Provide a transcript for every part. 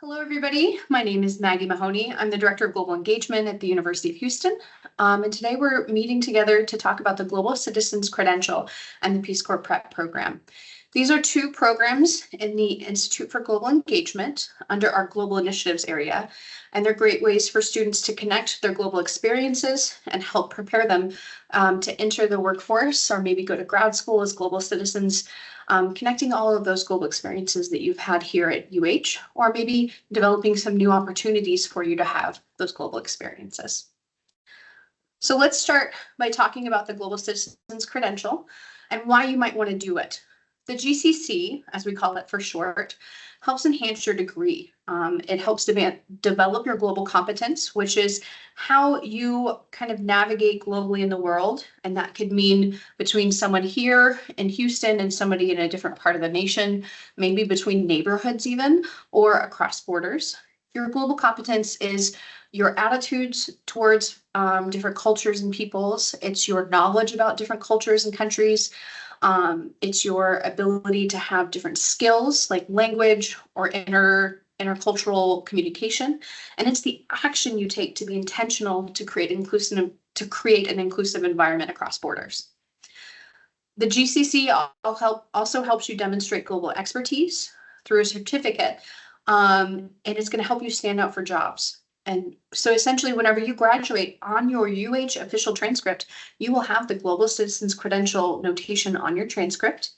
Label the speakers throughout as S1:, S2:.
S1: Hello, everybody. My name is Maggie Mahoney. I'm the Director of Global Engagement at the University of Houston. And today we're meeting together to talk about the Global Citizens Credential and the Peace Corps Prep Program. These are two programs in the Institute for Global Engagement under our Global Initiatives area, and they're great ways for students to connect their global experiences and help prepare them to enter the workforce or maybe go to grad school as global citizens, connecting all of those global experiences that you've had here at UH, or maybe developing some new opportunities for you to have those global experiences. So let's start by talking about the Global Citizens Credential and why you might want to do it. The GCC, as we call it for short, helps enhance your degree. It helps develop your global competence, which is how you kind of navigate globally in the world. And that could mean between someone here in Houston and somebody in a different part of the nation, maybe between neighborhoods even, or across borders. Your global competence is your attitudes towards different cultures and peoples. It's your knowledge about different cultures and countries. It's your ability to have different skills like language or intercultural communication, and it's the action you take to be intentional to create an inclusive environment across borders. The GCC also helps you demonstrate global expertise through a certificate, and it's going to help you stand out for jobs. And so essentially, whenever you graduate, on your UH official transcript, you will have the Global Citizens Credential notation on your transcript.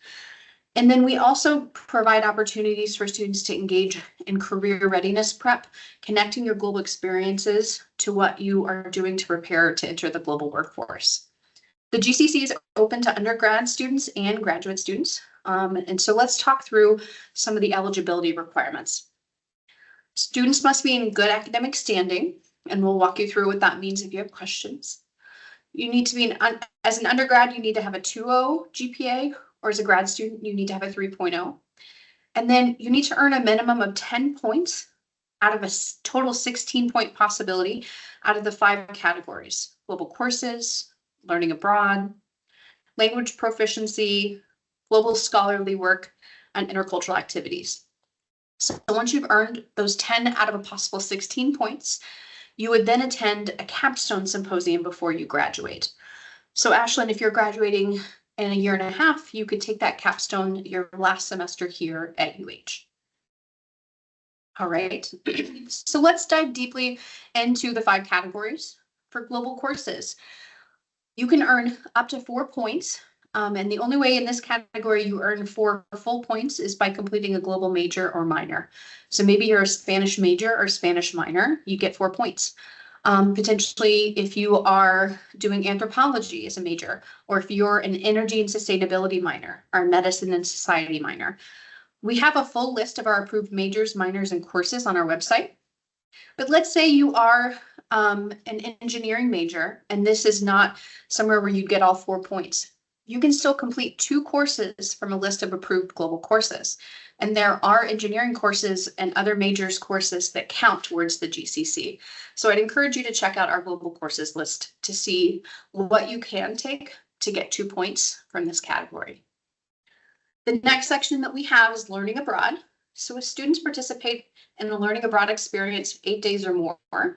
S1: And then we also provide opportunities for students to engage in career readiness prep, connecting your global experiences to what you are doing to prepare to enter the global workforce. The GCC is open to undergrad students and graduate students. And so let's talk through some of the eligibility requirements. Students must be in good academic standing, and we'll walk you through what that means if you have questions. You need to be, as an undergrad, you need to have a 2.0 GPA, or as a grad student, you need to have a 3.0. And then you need to earn a minimum of 10 points out of a total 16-point possibility out of the 5 categories: global courses, learning abroad, language proficiency, global scholarly work, and intercultural activities. So once you've earned those 10 out of a possible 16 points, you would then attend a capstone symposium before you graduate. So Ashlyn, if you're graduating in a year and a half, you could take that capstone your last semester here at UH. All right, so let's dive deeply into the 5 categories. For global courses, you can earn up to 4 points. And the only way in this category you earn 4 full points is by completing a global major or minor. So maybe you're a Spanish major or Spanish minor, you get 4 points. Potentially, if you are doing anthropology as a major, or if you're an energy and sustainability minor or medicine and society minor. We have a full list of our approved majors, minors, and courses on our website. But let's say you are an engineering major, and this is not somewhere where you get all 4 points. You can still complete 2 courses from a list of approved global courses. And there are engineering courses and other majors courses that count towards the GCC. So I'd encourage you to check out our global courses list to see what you can take to get 2 points from this category. The next section that we have is learning abroad. So if students participate in a learning abroad experience 8 days or more,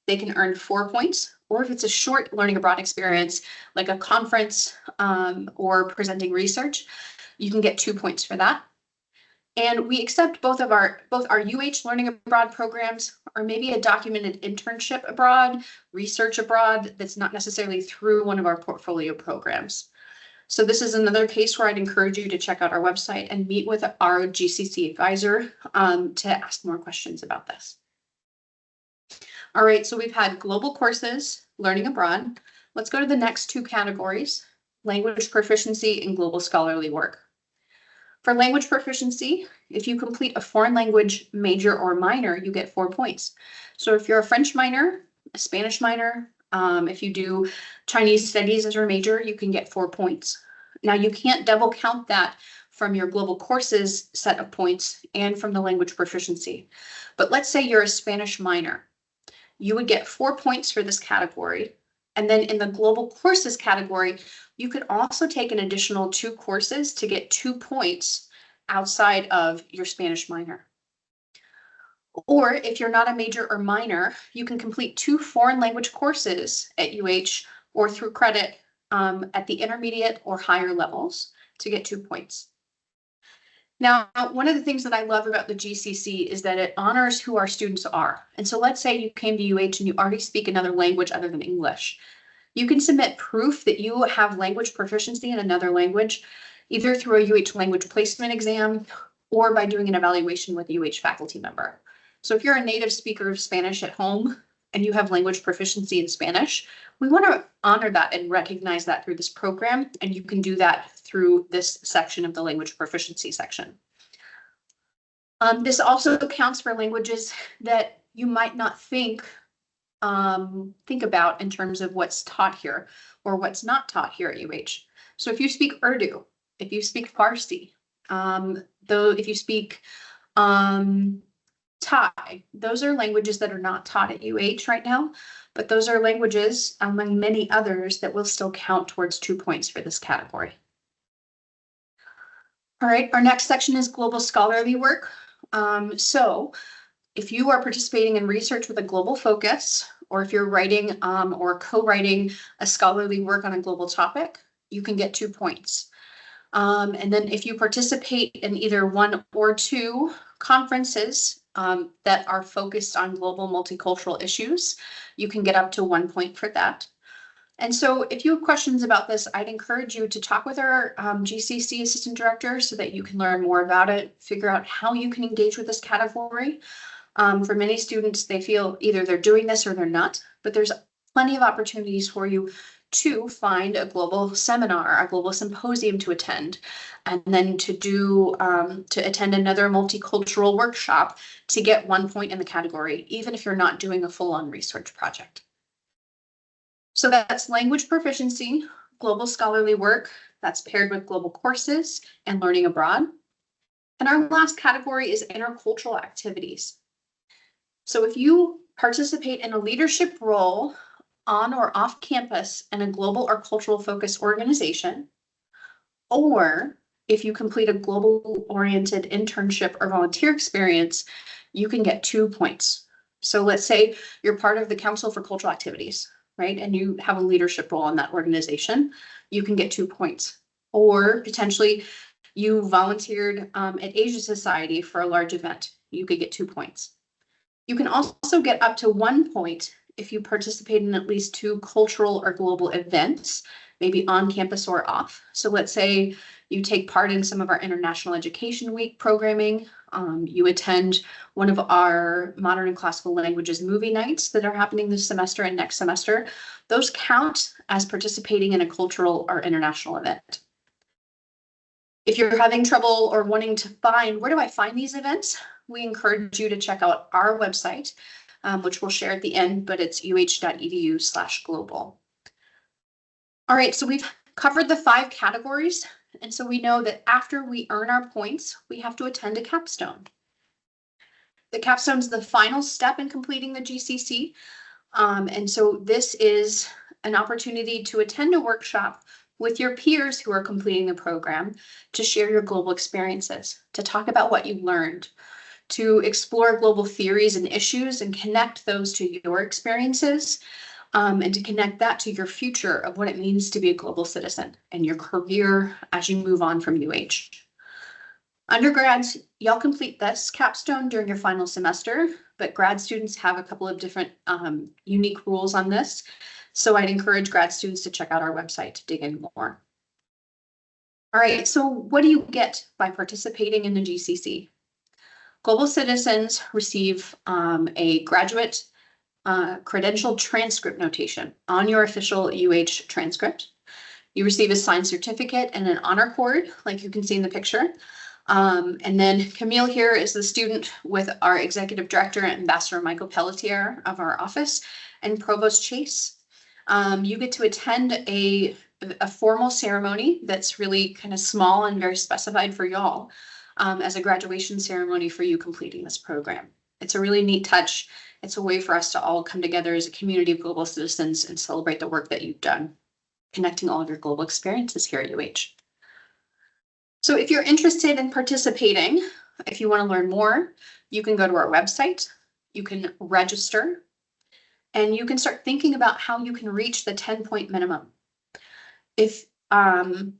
S1: they can earn 4 points. Or if it's a short learning abroad experience, like a conference or presenting research, you can get 2 points for that. And we accept both our UH learning abroad programs, or maybe a documented internship abroad, research abroad that's not necessarily through one of our portfolio programs. So this is another case where I'd encourage you to check out our website and meet with our GCC advisor to ask more questions about this. All right, so we've had global courses, learning abroad. Let's go to the next 2 categories: language proficiency and global scholarly work. For language proficiency, if you complete a foreign language major or minor, you get 4 points. So if you're a French minor, a Spanish minor, if you do Chinese studies as your major, you can get 4 points. Now you can't double count that from your global courses set of points and from the language proficiency. But let's say you're a Spanish minor. You would get 4 points for this category. And then in the global courses category, you could also take an additional 2 courses to get 2 points outside of your Spanish minor. Or if you're not a major or minor, you can complete 2 foreign language courses at UH or through credit at the intermediate or higher levels to get 2 points. Now, one of the things that I love about the GCC is that it honors who our students are. And so let's say you came to UH and you already speak another language other than English. You can submit proof that you have language proficiency in another language, either through a UH language placement exam or by doing an evaluation with a UH faculty member. So if you're a native speaker of Spanish at home and you have language proficiency in Spanish, we want to honor that and recognize that through this program. And you can do that through this section of the language proficiency section. This also counts for languages that you might not think about in terms of what's taught here or what's not taught here at UH. So if you speak Urdu, if you speak Farsi, if you speak Thai, those are languages that are not taught at UH right now, but those are languages among many others that will still count towards 2 points for this category. All right, our next section is global scholarly work. So if you are participating in research with a global focus, or if you're writing or co-writing a scholarly work on a global topic, you can get 2 points. And then if you participate in either 1 or 2 conferences that are focused on global multicultural issues, you can get up to 1 point for that. And so if you have questions about this, I'd encourage you to talk with our GCC assistant director so that you can learn more about it, figure out how you can engage with this category. For many students, they feel either they're doing this or they're not, but there's plenty of opportunities for you to find a global seminar, a global symposium to attend, and then to attend another multicultural workshop to get 1 point in the category, even if you're not doing a full-on research project. So that's language proficiency, global scholarly work, that's paired with global courses and learning abroad. And our last category is intercultural activities. So if you participate in a leadership role on or off campus in a global or cultural focus organization, or if you complete a global oriented internship or volunteer experience, you can get 2 points. So let's say you're part of the Council for Cultural Activities, right? And you have a leadership role in that organization, you can get 2 points. Or potentially you volunteered at Asia Society for a large event, you could get 2 points. You can also get up to 1 point if you participate in at least 2 cultural or global events, maybe on campus or off. So let's say you take part in some of our International Education Week programming, you attend one of our modern and classical languages movie nights that are happening this semester and next semester. Those count as participating in a cultural or international event. If you're having trouble or wanting to find, where do I find these events? We encourage you to check out our website, which we'll share at the end, but it's uh.edu/global. All right, so we've covered the 5 categories. And so we know that after we earn our points, we have to attend a capstone. The capstone is the final step in completing the GCC. And so this is an opportunity to attend a workshop with your peers who are completing the program to share your global experiences, to talk about what you learned, to explore global theories and issues and connect those to your experiences, and to connect that to your future of what it means to be a global citizen and your career as you move on from UH. Undergrads, y'all complete this capstone during your final semester, but grad students have a couple of different unique rules on this. So I'd encourage grad students to check out our website to dig in more. All right, so what do you get by participating in the GCC? Global citizens receive a graduate credential transcript notation on your official UH transcript. You receive a signed certificate and an honor cord, like you can see in the picture. And then Camille here is the student with our executive director, Ambassador Michael Pelletier of our office, and Provost Chase. You get to attend a formal ceremony that's really kind of small and very specified for y'all as a graduation ceremony for you completing this program. It's a really neat touch. It's a way for us to all come together as a community of global citizens and celebrate the work that you've done, connecting all of your global experiences here at UH. So if you're interested in participating, if you want to learn more, you can go to our website, you can register, and you can start thinking about how you can reach the 10-point minimum. If honestly,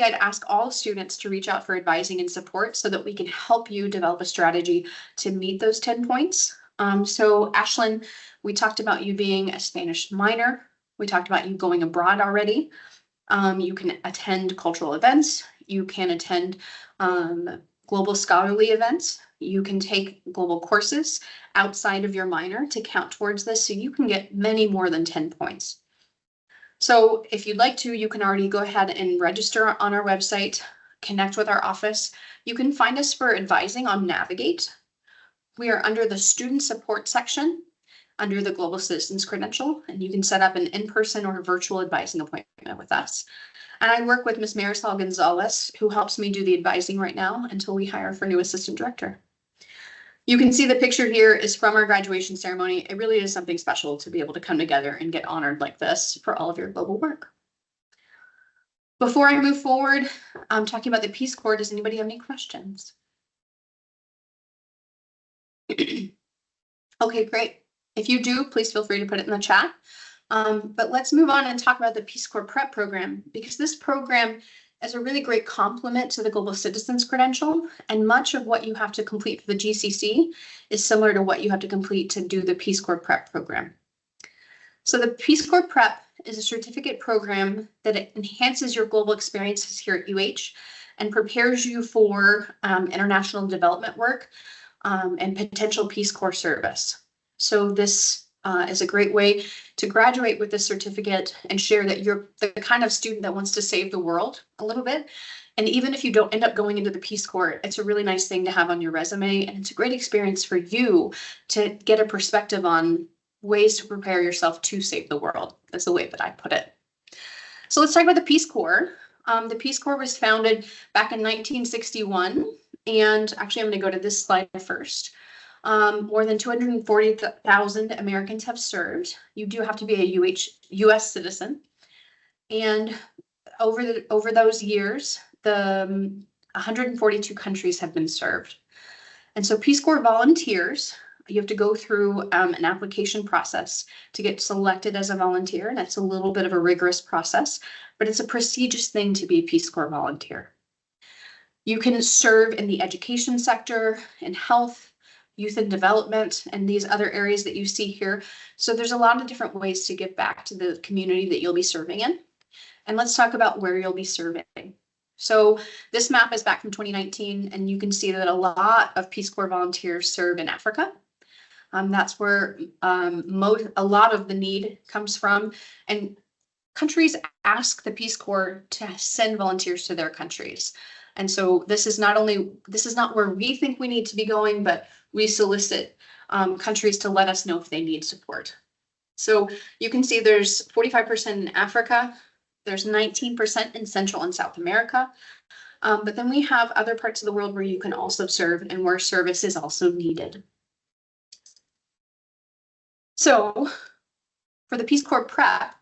S1: I'd ask all students to reach out for advising and support so that we can help you develop a strategy to meet those 10 points. So Ashlyn, we talked about you being a Spanish minor. We talked about you going abroad already. You can attend cultural events. You can attend global scholarly events. You can take global courses outside of your minor to count towards this, so you can get many more than 10 points. So if you'd like to, you can already go ahead and register on our website, connect with our office. You can find us for advising on Navigate. We are under the student support section, under the Global Citizens Credential, and you can set up an in-person or virtual advising appointment with us. And I work with Ms. Marisol Gonzalez, who helps me do the advising right now until we hire for new assistant director. You can see the picture here is from our graduation ceremony. It really is something special to be able to come together and get honored like this for all of your global work. Before I move forward, I'm talking about the Peace Corps. Does anybody have any questions? Okay, great. If you do, please feel free to put it in the chat. But let's move on and talk about the Peace Corps Prep program, because this program is a really great complement to the Global Citizens Credential, and much of what you have to complete for the GCC is similar to what you have to complete to do the Peace Corps Prep program. So the Peace Corps Prep is a certificate program that enhances your global experiences here at UH and prepares you for international development work and potential Peace Corps service. So this is a great way to graduate with this certificate and share that you're the kind of student that wants to save the world a little bit. And even if you don't end up going into the Peace Corps, it's a really nice thing to have on your resume. And it's a great experience for you to get a perspective on ways to prepare yourself to save the world. That's the way that I put it. So let's talk about the Peace Corps. The Peace Corps was founded back in 1961. And actually, I'm going to go to this slide first. More than 240,000 Americans have served. You do have to be a U.S. citizen. And over those years, the 142 countries have been served. And so Peace Corps volunteers, you have to go through an application process to get selected as a volunteer. And that's a little bit of a rigorous process, but it's a prestigious thing to be a Peace Corps volunteer. You can serve in the education sector, in health, youth and development, and these other areas that you see here. So there's a lot of different ways to give back to the community that you'll be serving in. And let's talk about where you'll be serving. So this map is back from 2019, and you can see that a lot of Peace Corps volunteers serve in Africa. That's where a lot of the need comes from. And countries ask the Peace Corps to send volunteers to their countries. And so this is not where we think we need to be going, but we solicit countries to let us know if they need support. So you can see there's 45% in Africa, there's 19% in Central and South America, but then we have other parts of the world where you can also serve and where service is also needed. So for the Peace Corps Prep,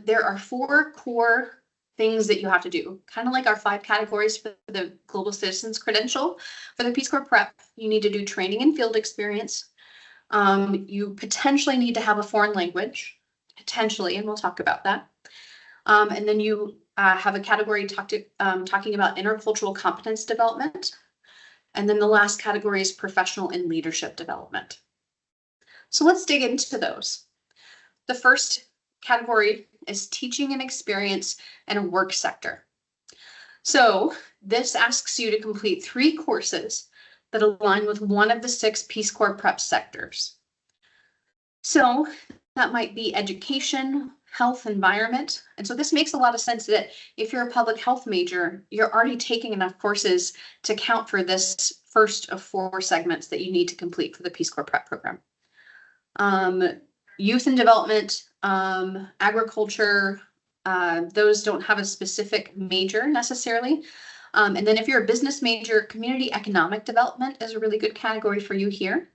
S1: there are 4 core things that you have to do, kind of like our 5 categories for the Global Citizens Credential. For the Peace Corps Prep, you need to do training and field experience. You potentially need to have a foreign language, potentially, and we'll talk about that. And then you have a category talking about intercultural competence development. And then the last category is professional and leadership development. So let's dig into those. The first category is teaching and experience in a work sector. So this asks you to complete 3 courses that align with one of the 6 Peace Corps Prep sectors. So that might be education, health, environment. And so this makes a lot of sense that if you're a public health major, you're already taking enough courses to count for this first of 4 segments that you need to complete for the Peace Corps Prep program. Youth and development, agriculture, those don't have a specific major necessarily. And then if you're a business major, community economic development is a really good category for you here.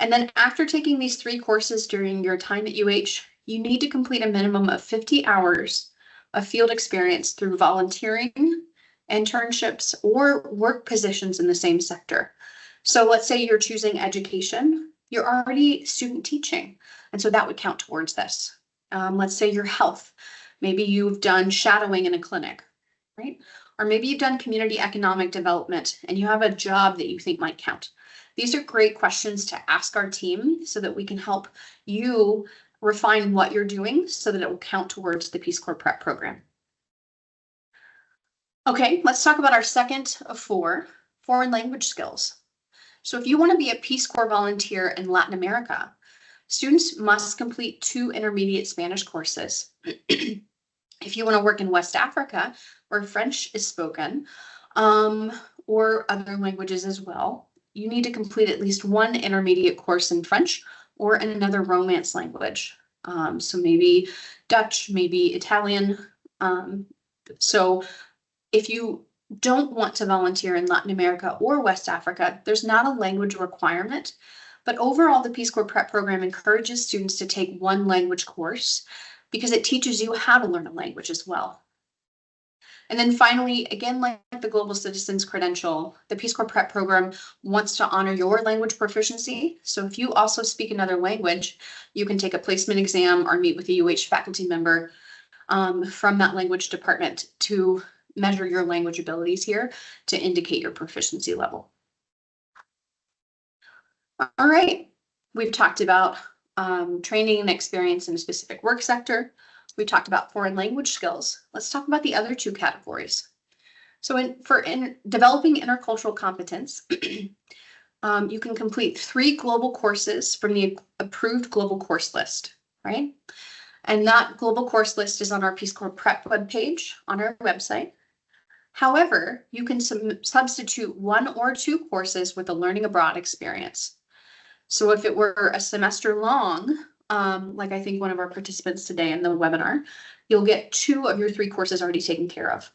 S1: And then after taking these 3 courses during your time at UH, you need to complete a minimum of 50 hours of field experience through volunteering internships, or work positions in the same sector. So let's say you're choosing education, you're already student teaching, and so that would count towards this. Let's say your health, maybe you've done shadowing in a clinic, right? Or maybe you've done community economic development and you have a job that you think might count. These are great questions to ask our team so that we can help you refine what you're doing so that it will count towards the Peace Corps Prep program. Okay, let's talk about our second of four, foreign language skills. So if you want to be a Peace Corps volunteer in Latin America, students must complete 2 intermediate Spanish courses. If you want to work in West Africa, where French is spoken, or other languages as well, you need to complete at least 1 intermediate course in French or in another Romance language. So maybe Dutch, maybe Italian. So if you don't want to volunteer in Latin America or West Africa, there's not a language requirement, but overall the Peace Corps Prep program encourages students to take 1 language course because it teaches you how to learn a language as well. And then finally, again, like the Global Citizens Credential, the Peace Corps Prep program wants to honor your language proficiency. So if you also speak another language, you can take a placement exam or meet with a UH faculty member from that language department to measure your language abilities here to indicate your proficiency level. All right, we've talked about training and experience in a specific work sector. We talked about foreign language skills. Let's talk about the other 2 categories. So in developing intercultural competence, you can complete 3 global courses from the approved global course list, right? And that global course list is on our Peace Corps Prep webpage on our website. However, you can substitute 1 or 2 courses with a learning abroad experience. So if it were a semester long, like I think one of our participants today in the webinar, you'll get 2 of your 3 courses already taken care of.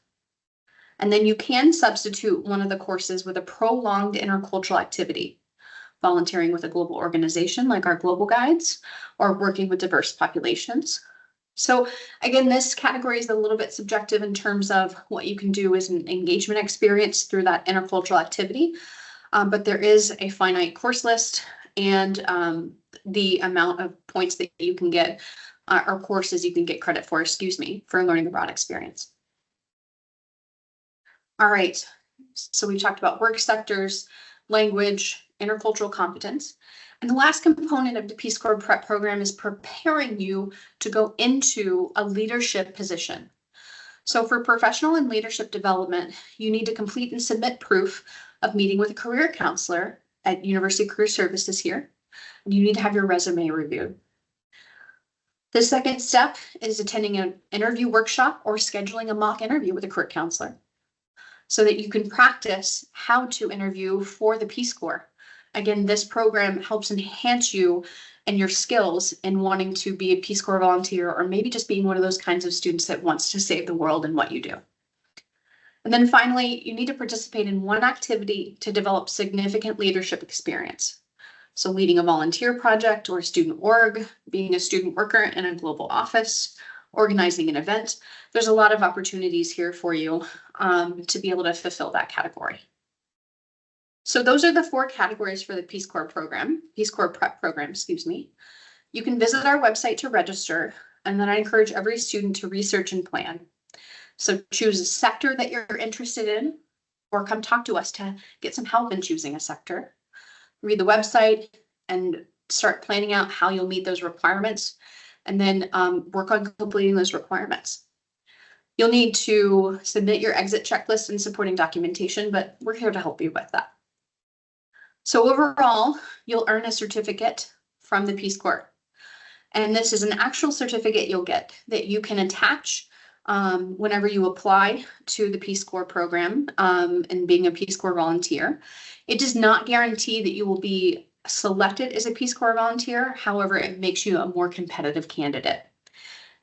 S1: And then you can substitute one of the courses with a prolonged intercultural activity, volunteering with a global organization like our Global Guides, or working with diverse populations. So again, this category is a little bit subjective in terms of what you can do as an engagement experience through that intercultural activity, but there is a finite course list and the amount of points that you can get or courses you can get credit for, for a learning abroad experience. All right, so we talked about work sectors, language, intercultural competence. And the last component of the Peace Corps Prep program is preparing you to go into a leadership position. So for professional and leadership development, you need to complete and submit proof of meeting with a career counselor at University Career Services here. And you need to have your resume reviewed. The second step is attending an interview workshop or scheduling a mock interview with a career counselor so that you can practice how to interview for the Peace Corps. Again, this program helps enhance you and your skills in wanting to be a Peace Corps volunteer, or maybe just being one of those kinds of students that wants to save the world in what you do. And then finally, you need to participate in one activity to develop significant leadership experience. So leading a volunteer project or a student org, being a student worker in a global office, organizing an event. There's a lot of opportunities here for you to be able to fulfill that category. So those are the 4 categories for the Peace Corps program, Peace Corps Prep program, excuse me. You can visit our website to register, and then I encourage every student to research and plan. So choose a sector that you're interested in, or come talk to us to get some help in choosing a sector. Read the website and start planning out how you'll meet those requirements, and then work on completing those requirements. You'll need to submit your exit checklist and supporting documentation, but we're here to help you with that. So overall, you'll earn a certificate from the Peace Corps. And this is an actual certificate you'll get that you can attach whenever you apply to the Peace Corps program and being a Peace Corps volunteer. It does not guarantee that you will be selected as a Peace Corps volunteer. However, it makes you a more competitive candidate.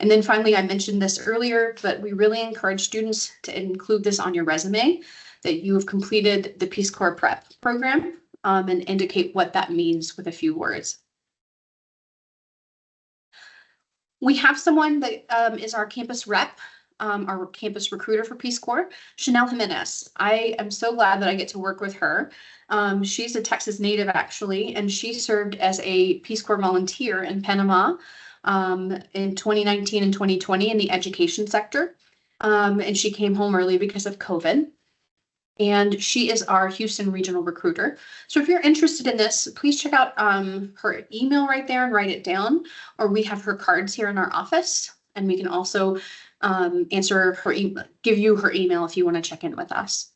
S1: And then finally, I mentioned this earlier, but we really encourage students to include this on your resume, that you have completed the Peace Corps Prep program, and indicate what that means with a few words. We have someone that is our campus rep our campus recruiter for Peace Corps, Chanel Jimenez. I am so glad that I get to work with her. She's a Texas native actually, and she served as a Peace Corps volunteer in Panama in 2019 and 2020 in the education sector. And she came home early because of COVID. And she is our Houston regional recruiter. So if you're interested in this, please check out her email right there and write it down, or we have her cards here in our office, and we can also answer her, give you her email if you want to check in with us.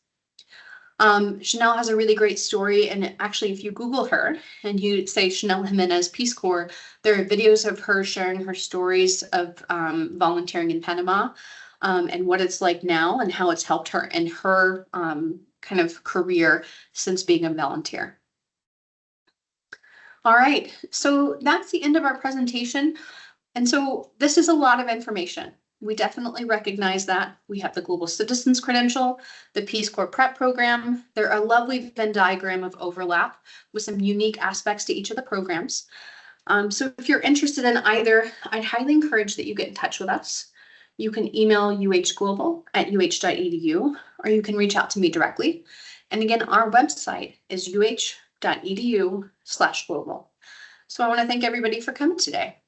S1: Chanel has a really great story, and actually if you Google her and you say Chanel Jimenez Peace Corps, there are videos of her sharing her stories of volunteering in Panama. And what it's like now and how it's helped her in her kind of career since being a volunteer. All right, so that's the end of our presentation. And so this is a lot of information. We definitely recognize that. We have the Global Citizens Credential, the Peace Corps Prep Program. They're a lovely Venn diagram of overlap with some unique aspects to each of the programs. So if you're interested in either, I'd highly encourage that you get in touch with us. You can email uhglobal@uh.edu, or you can reach out to me directly. And again, our website is uh.edu/global. So I want to thank everybody for coming today.